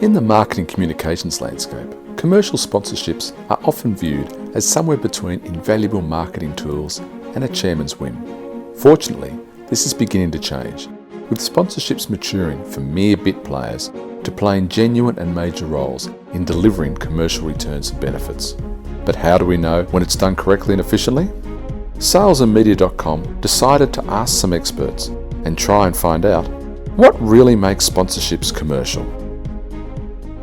In the marketing communications landscape, commercial sponsorships are often viewed as somewhere between invaluable marketing tools and a chairman's whim. Fortunately, this is beginning to change, with sponsorships maturing from mere bit players to playing genuine and major roles in delivering commercial returns and benefits. But how do we know when it's done correctly and efficiently? Salesandmedia.com decided to ask some experts and try and find out what really makes sponsorships commercial.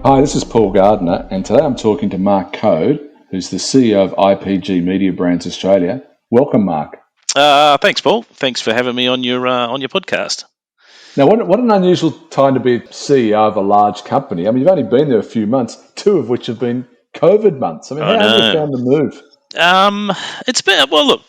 Hi, this is Paul Gardner, and today I'm talking to Mark Coad, who's the CEO of IPG Mediabrands Australia. Welcome, Mark. Thanks, Paul. Thanks for having me on your podcast. Now, what an unusual time to be CEO of a large company. I mean, you've only been there a few months, two of which have been COVID months. I mean, how have you found the move? It's been, well, look,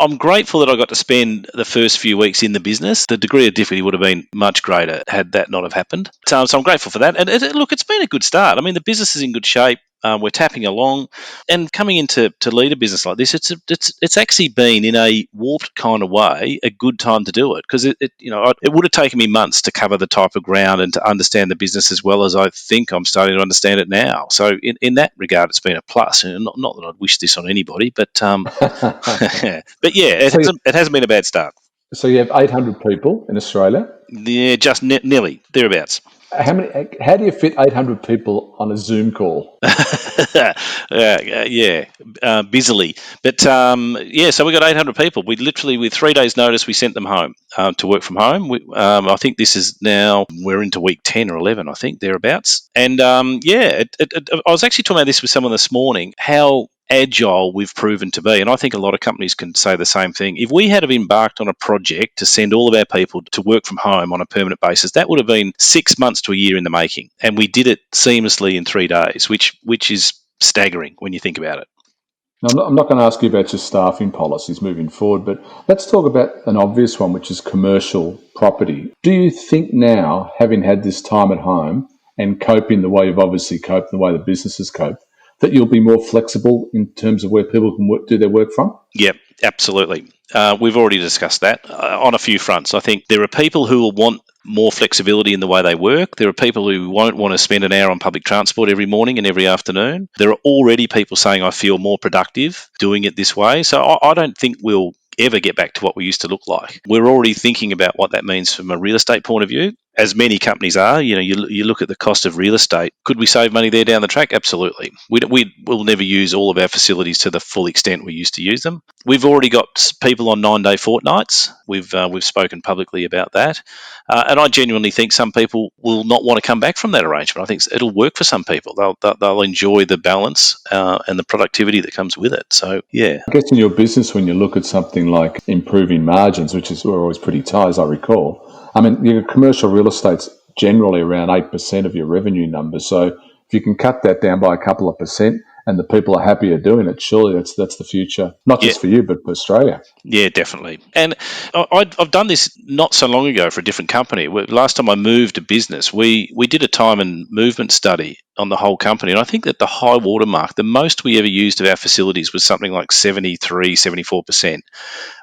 I'm grateful that I got to spend the first few weeks in the business. The degree of difficulty would have been much greater had that not have happened. So I'm grateful for that. And look, it's been a good start. I mean, the business is in good shape. We're tapping along, and coming into lead a business like this, it's actually been, in a warped kind of way, a good time to do it, because it would have taken me months to cover the type of ground and to understand the business as well as I think I'm starting to understand it now. So in that regard, it's been a plus. And not that I'd wish this on anybody, but but yeah, it hasn't been a bad start. So you have 800 people in Australia? Yeah, just nearly thereabouts. How do you fit 800 people on a Zoom call? Busily. But so we got 800 people. We literally, with 3 days' notice, we sent them home to work from home. I think this is now, we're into week 10 or 11, I think, thereabouts. And I was actually talking about this with someone this morning, how agile we've proven to be, and I think a lot of companies can say the same thing. If we had have embarked on a project to send all of our people to work from home on a permanent basis, that would have been 6 months to a year in the making, and we did it seamlessly in 3 days, which is staggering when you think about it. Now, I'm not going to ask you about your staffing policies moving forward, but let's talk about an obvious one, which is commercial property. Do you think now, having had this time at home and coping the way you've obviously coped, the way the business has coped, that you'll be more flexible in terms of where people can do their work from? Yep, absolutely. We've already discussed that on a few fronts. I think there are people who will want more flexibility in the way they work. There are people who won't want to spend an hour on public transport every morning and every afternoon. There are already people saying, I feel more productive doing it this way. So I don't think we'll ever get back to what we used to look like. We're already thinking about what that means from a real estate point of view, as many companies are. You look at the cost of real estate. Could we save money there down the track? Absolutely. We'll never use all of our facilities to the full extent we used to use them. We've already got people on 9-day fortnights. We've spoken publicly about that. And I genuinely think some people will not want to come back from that arrangement. I think it'll work for some people. They'll enjoy the balance and the productivity that comes with it. So, yeah. I guess in your business, when you look at something like improving margins, which is we're always pretty tight, as I recall, I mean, your commercial real estate's generally around 8% of your revenue number. So if you can cut that down by a couple of percent and the people are happier doing it, surely that's the future, not just for you, but for Australia. Yeah, definitely. And I've done this not so long ago for a different company. Last time I moved a business, we did a time and movement study on the whole company. And I think that the high watermark, the most we ever used of our facilities was something like 74%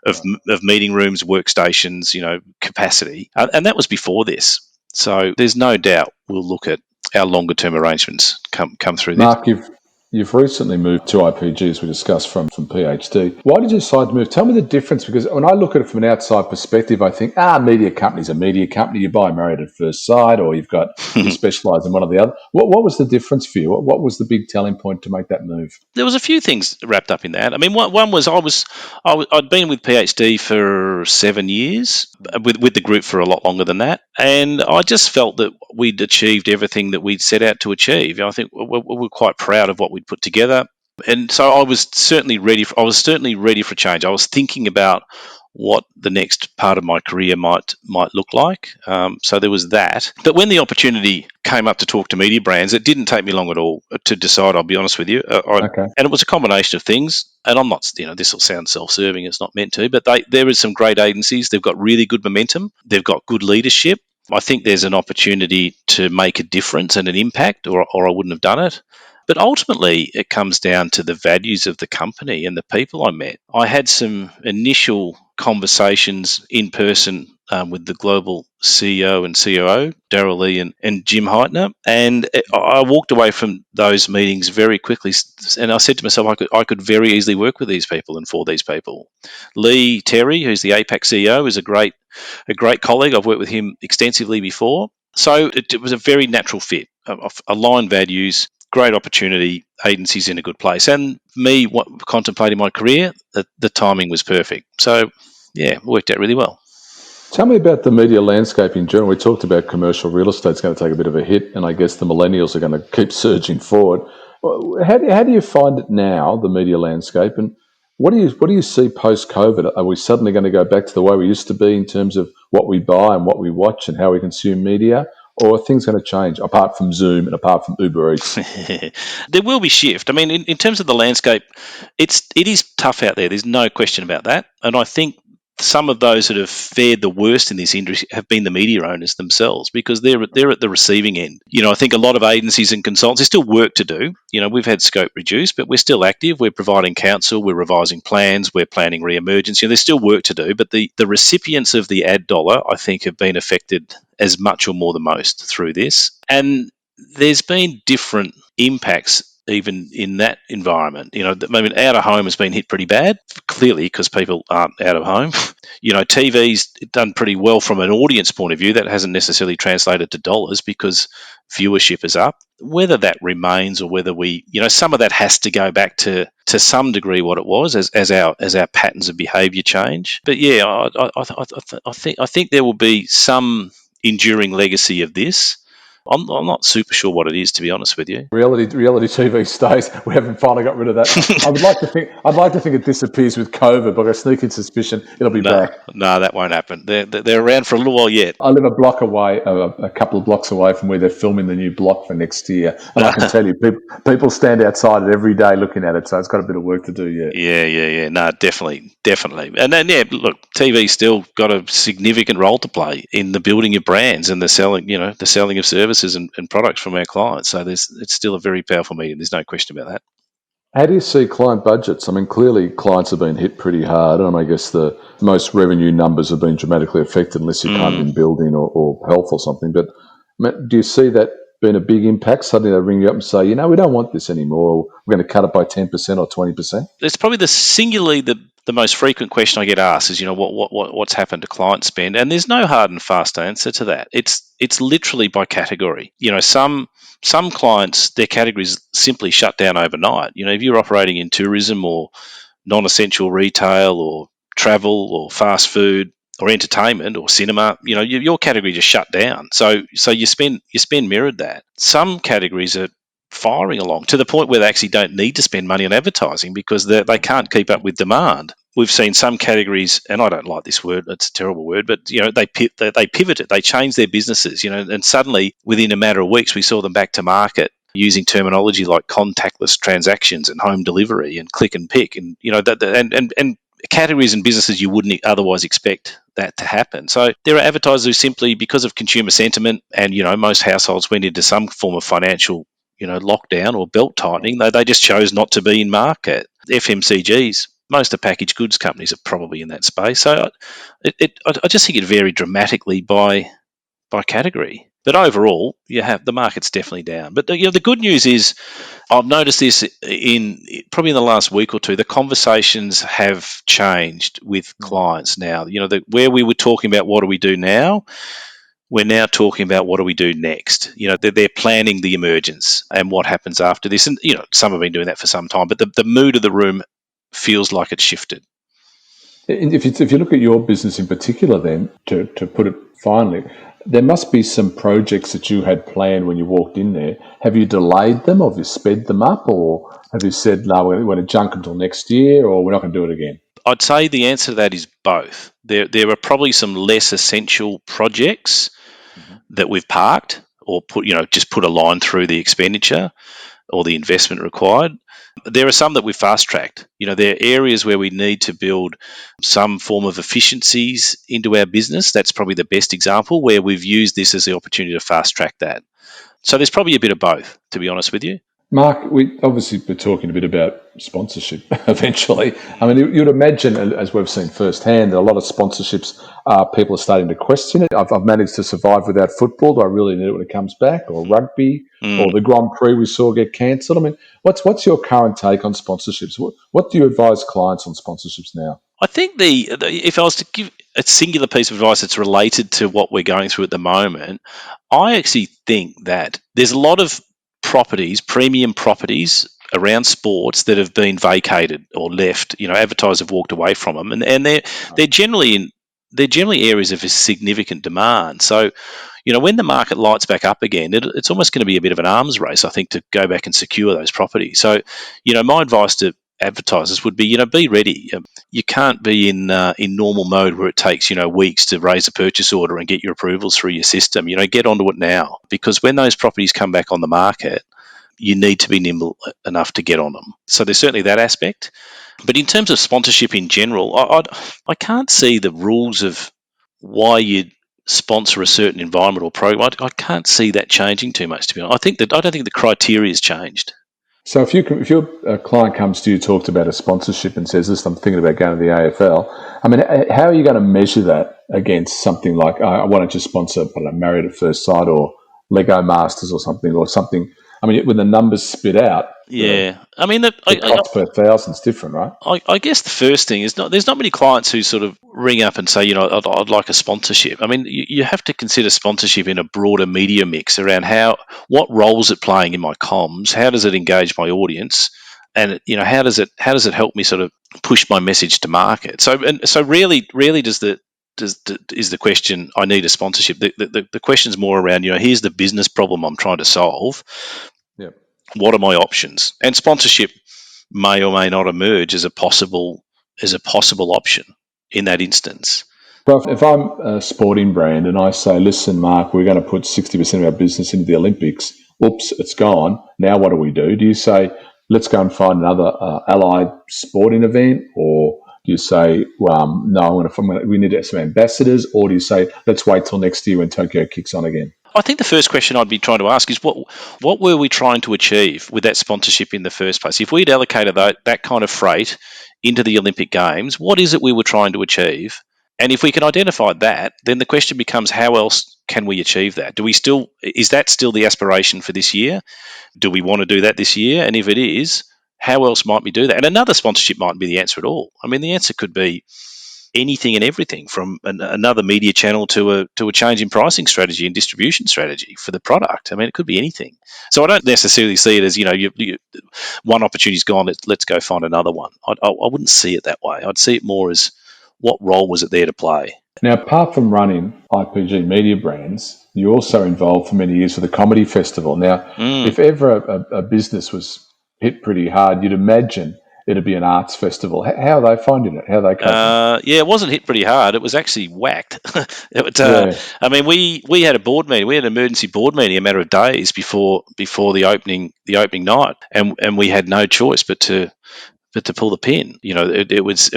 of meeting rooms, workstations, capacity. And that was before this. So there's no doubt we'll look at our longer term arrangements come through this. Mark, You've recently moved to IPG, as we discussed, from PhD. Why did you decide to move? Tell me the difference, because when I look at it from an outside perspective, I think, media company's a media company. You buy Married at First Sight, or you specialise in one or the other. What was the difference for you? What was the big telling point to make that move? There was a few things wrapped up in that. I mean, one was I'd been with PhD for 7 years, with the group for a lot longer than that, and I just felt that we'd achieved everything that we'd set out to achieve. I think we're quite proud of what we'd put together, and so I was certainly ready for change. I was thinking about what the next part of my career might look like. So there was that. But when the opportunity came up to talk to Mediabrands, it didn't take me long at all to decide, I'll be honest with you. Okay. And it was a combination of things. And I'm not, this will sound self-serving, it's not meant to, but there is some great agencies. They've got really good momentum. They've got good leadership. I think there's an opportunity to make a difference and an impact, or I wouldn't have done it. But ultimately, it comes down to the values of the company and the people I met. I had some initial conversations in person with the global CEO and COO, Darryl Lee and Jim Heitner, and I walked away from those meetings very quickly, and I said to myself, I could very easily work with these people and for these people. Lee Terry, who's the APAC CEO, is a great colleague. I've worked with him extensively before. So it was a very natural fit of aligned values, great opportunity, agencies in a good place. And me contemplating my career, the timing was perfect. So, yeah, it worked out really well. Tell me about the media landscape in general. We talked about commercial real estate's going to take a bit of a hit, and I guess the millennials are going to keep surging forward. How do you find it now, the media landscape, and what do you see post-COVID? Are we suddenly going to go back to the way we used to be in terms of what we buy and what we watch and how we consume media? Or are things going to change, apart from Zoom and apart from Uber Eats? There will be shift. I mean, in terms of the landscape, it is tough out there. There's no question about that. And I think some of those that have fared the worst in this industry have been the media owners themselves, because they're at the receiving end. I think a lot of agencies and consultants, there's still work to do. We've had scope reduced, but we're still active. We're providing counsel, we're revising plans, we're planning re-emergence. There's still work to do, but the recipients of the ad dollar, I think, have been affected as much or more than most through this. And there's been different impacts even in that environment. Out of home has been hit pretty bad, clearly, because people aren't out of home. TV's done pretty well from an audience point of view. That hasn't necessarily translated to dollars because viewership is up. Whether that remains or whether some of that has to go back to some degree what it was as our patterns of behaviour change. But yeah, I think there will be some enduring legacy of this. I'm not super sure what it is, to be honest with you. Reality TV stays. We haven't finally got rid of that. I'd like to think it disappears with COVID, but I sneaking suspicion it'll be back. No, that won't happen. They're around for a little while yet. I live a couple of blocks away from where they're filming the new block for next year, and I can tell you, people stand outside it every day looking at it. So it's got a bit of work to do yet. Yeah. No, definitely. And then look, TV's still got a significant role to play in the building of brands and the selling of services and products from our clients. So it's still a very powerful medium. There's no question about that. How do you see client budgets? I mean, clearly clients have been hit pretty hard, and I guess the most revenue numbers have been dramatically affected unless you're kind of in building or health or something. But do you see that being a big impact? Suddenly they ring you up and say, we don't want this anymore. We're going to cut it by 10% or 20%. It's probably singularly the most frequent question I get asked is, what's happened to client spend? And there's no hard and fast answer to that. It's literally by category. Some clients, their categories simply shut down overnight. If you're operating in tourism or non-essential retail or travel or fast food or entertainment or cinema, your category just shut down. So your spend mirrored that. Some categories are firing along to the point where they actually don't need to spend money on advertising because they can't keep up with demand. We've seen some categories, and I don't like this word, it's a terrible word, but they pivoted, they changed their businesses, and suddenly within a matter of weeks we saw them back to market using terminology like contactless transactions and home delivery and click and pick, and and categories and businesses you wouldn't otherwise expect that to happen. So there are advertisers who simply, because of consumer sentiment, and most households went into some form of financial lockdown or belt tightening, they just chose not to be in market. FMCGs, most of packaged goods companies are probably in that space. So I just think it varied dramatically by category. But overall, the market's definitely down. But the good news is, I've noticed this probably in the last week or two. The conversations have changed with clients now. Where we were talking about what do we do now, we're now talking about what do we do next. They're planning the emergence and what happens after this. And some have been doing that for some time. But the mood of the room feels like it's shifted. If you look at your business in particular, then to put it finally, there must be some projects that you had planned when you walked in there. Have you delayed them, or have you sped them up, or have you said, no, we're going to junk until next year, or we're not going to do it again? I'd say the answer to that is both. There are probably some less essential projects that we've parked or just put a line through the expenditure or the investment required. There are some that we've fast-tracked. There are areas where we need to build some form of efficiencies into our business. That's probably the best example, where we've used this as the opportunity to fast-track that. So there's probably a bit of both, to be honest with you. Mark, we obviously we're talking a bit about sponsorship eventually. I mean, you'd imagine, as we've seen firsthand, that a lot of sponsorships, people are starting to question it. I've managed to survive without football. Do I really need it when it comes back? Or rugby? Or the Grand Prix we saw get cancelled? I mean, what's your current take on sponsorships? What do you advise clients on sponsorships now? I think if I was to give a singular piece of advice that's related to what we're going through at the moment, I actually think that there's a lot of properties, premium properties around sports that have been vacated or left. Advertisers have walked away from them, and they're generally areas of significant demand. So, when the market lights back up again, it's almost going to be a bit of an arms race, I think, to go back and secure those properties. So, my advice to advertisers would be ready. You can't be in normal mode where it takes weeks to raise a purchase order and get your approvals through your system. Get onto it now, because when those properties come back on the market, you need to be nimble enough to get on them. So there's certainly that aspect. But in terms of sponsorship in general, I can't see the rules of why you'd sponsor a certain environment or program. I can't see that changing too much, to be honest. I don't think the criteria has changed. So if your client comes to you, talks about a sponsorship and says, "Listen, I'm thinking about going to the AFL," I mean, how are you going to measure that against something like, I want to just sponsor, I don't know, Married at First Sight or Lego Masters or something? I mean, when the numbers spit out, Yeah, I mean, the cost per thousand is different, right? I guess the first thing is there's not many clients who sort of ring up and say, I'd like a sponsorship. I mean, you have to consider sponsorship in a broader media mix around what role is it playing in my comms, how does it engage my audience, and how does it help me sort of push my message to market. So really is the question, I need a sponsorship. The question's more around, here's the business problem I'm trying to solve. Yep. What are my options? And sponsorship may or may not emerge as a possible option in that instance. Well, if I'm a sporting brand and I say, "Listen, Mark, we're going to put 60% of our business into the Olympics. Oops, it's gone. Now what do we do?" Do you say, "Let's go and find another allied sporting event," or do you say, "No, we need some ambassadors," or do you say, "Let's wait till next year when Tokyo kicks on again"? I think the first question I'd be trying to ask is what were we trying to achieve with that sponsorship in the first place? If we'd allocated that kind of freight into the Olympic Games, what is it we were trying to achieve? And if we can identify that, then the question becomes, how else can we achieve that? Is that still the aspiration for this year? Do we want to do that this year? And if it is, how else might we do that? And another sponsorship mightn't be the answer at all. I mean, the answer could be anything and everything, from another media channel to a change in pricing strategy and distribution strategy for the product. I mean, it could be anything. So I don't necessarily see it as, one opportunity's gone, let's go find another one. I wouldn't see it that way. I'd see it more as, what role was it there to play? Now, apart from running IPG Mediabrands, you're also involved for many years with the Comedy Festival. Now, if ever a business was hit pretty hard, you'd imagine it'd be an arts festival. How are they finding it? How are they coping? It wasn't hit pretty hard. It was actually whacked. I mean, we had a board meeting. We had an emergency board meeting a matter of days before the opening night, and we had no choice but to pull the pin. It was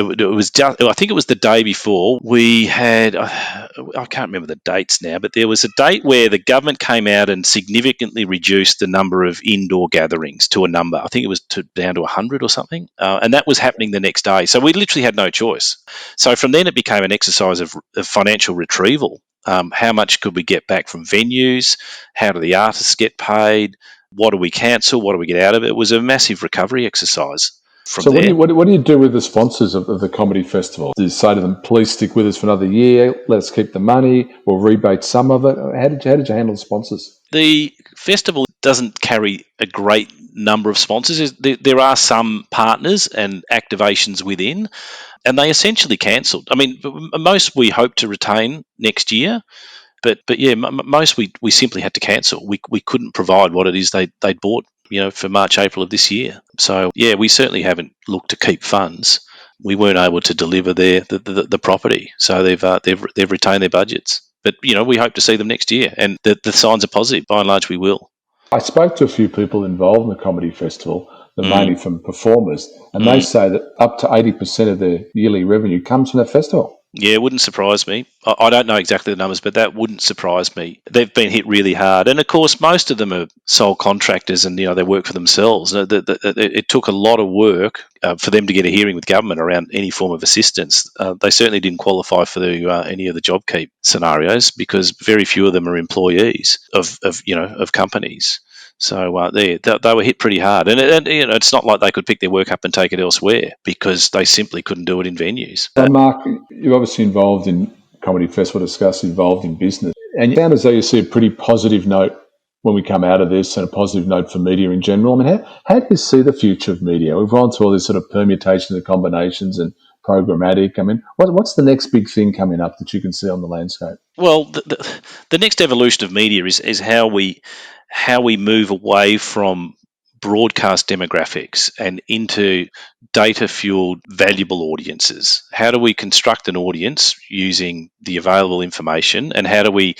just, I think it was the day before we had, I can't remember the dates now, but there was a date where the government came out and significantly reduced the number of indoor gatherings to a number. I think it was down to 100 or something, and that was happening the next day. So we literally had no choice. So from then it became an exercise of financial retrieval. How much could we get back from venues? How do the artists get paid? What do we cancel? What do we get out of it? It was a massive recovery exercise. So what do you do with the sponsors of the Comedy Festival? Do you say to them, "Please stick with us for another year, let us keep the money, we'll rebate some of it"? How did you handle the sponsors? The festival doesn't carry a great number of sponsors. There are some partners and activations within, and they essentially cancelled. I mean, most we hope to retain next year, but yeah, most we simply had to cancel. We couldn't provide what it is they'd bought, for March, April of this year. So yeah, we certainly haven't looked to keep funds. We weren't able to deliver the property, so they've retained their budgets. But we hope to see them next year, and the signs are positive. By and large, we will. I spoke to a few people involved in the Comedy Festival, mainly from performers, and they say that up to 80% of their yearly revenue comes from that festival. Yeah, it wouldn't surprise me. I don't know exactly the numbers, but that wouldn't surprise me. They've been hit really hard, and of course, most of them are sole contractors, and they work for themselves. It took a lot of work for them to get a hearing with government around any form of assistance. They certainly didn't qualify for any of the JobKeep scenarios because very few of them are employees of companies. So they were hit pretty hard, and it's not like they could pick their work up and take it elsewhere because they simply couldn't do it in venues. So, Mark, you're obviously involved in Comedy Festival Discuss, involved in business, and you sound as though you see a pretty positive note when we come out of this, and a positive note for media in general. I mean, how do you see the future of media? We've gone through all this sort of permutations and combinations and programmatic. I mean, what's the next big thing coming up that you can see on the landscape? Well, the next evolution of media is how we move away from broadcast demographics and into data fueled valuable audiences. How do we construct an audience using the available information, and how do we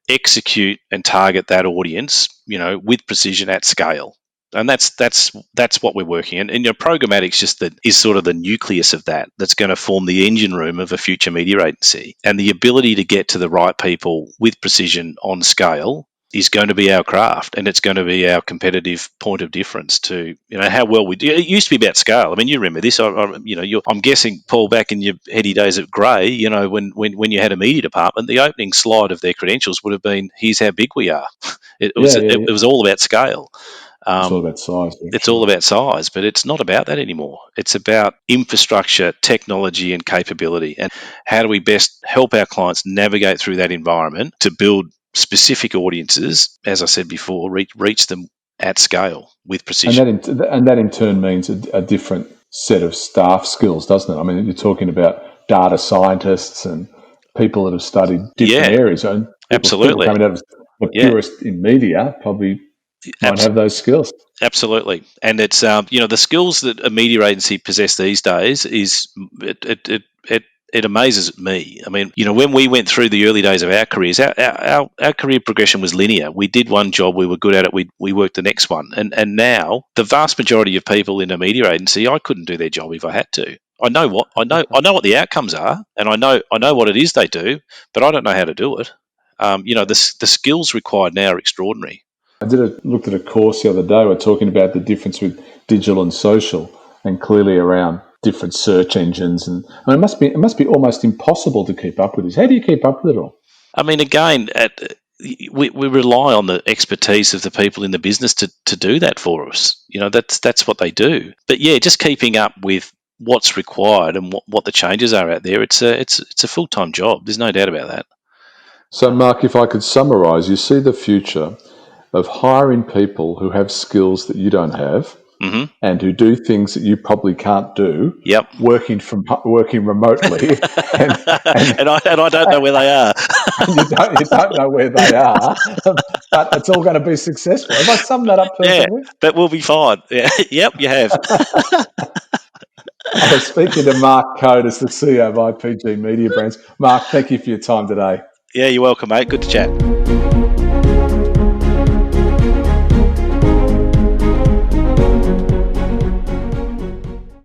execute and target that audience with precision at scale? And that's what we're working in. And programmatic's is sort of the nucleus of that's going to form the engine room of a future media agency. And the ability to get to the right people with precision on scale is going to be our craft, and it's going to be our competitive point of difference to how well we do. It used to be about scale. I mean, you remember this. I'm guessing, Paul, back in your heady days at Grey, when you had a media department, the opening slide of their credentials would have been, "Here's how big we are." It was all about scale. It's all about size. It's all about size, but it's not about that anymore. It's about infrastructure, technology, and capability. And how do we best help our clients navigate through that environment to build specific audiences, as I said before, reach them at scale with precision. And that in turn means a different set of staff skills, doesn't it? I mean, you're talking about data scientists and people that have studied different areas. And absolutely. People coming out of the purist in media probably might have those skills. Absolutely. And it's the skills that a media agency possess these days is it amazes me. I mean, when we went through the early days of our careers, our career progression was linear. We did one job, we were good at it, we worked the next one. And now the vast majority of people in a media agency, I couldn't do their job if I had to. I know what the outcomes are, and I know what it is they do, but I don't know how to do it. The skills required now are extraordinary. I looked at a course the other day. We're talking about the difference with digital and social, and clearly around different search engines. And it must be almost impossible to keep up with this. How do you keep up with it all? I mean, again, we rely on the expertise of the people in the business to do that for us. That's what they do. But yeah, just keeping up with what's required and what the changes are out there. It's a full-time job. There's no doubt about that. So, Mark, if I could summarise, you see the future of hiring people who have skills that you don't have, mm-hmm. and who do things that you probably can't do. Yep. Working remotely, and I don't know where they are. you don't know where they are, but it's all going to be successful. Have I summed that up perfectly? Yeah, but we'll be fine. Yeah. Yep, you have. I was speaking to Mark Coad, as the CEO of IPG Mediabrands. Mark, thank you for your time today. Yeah, you're welcome, mate. Good to chat.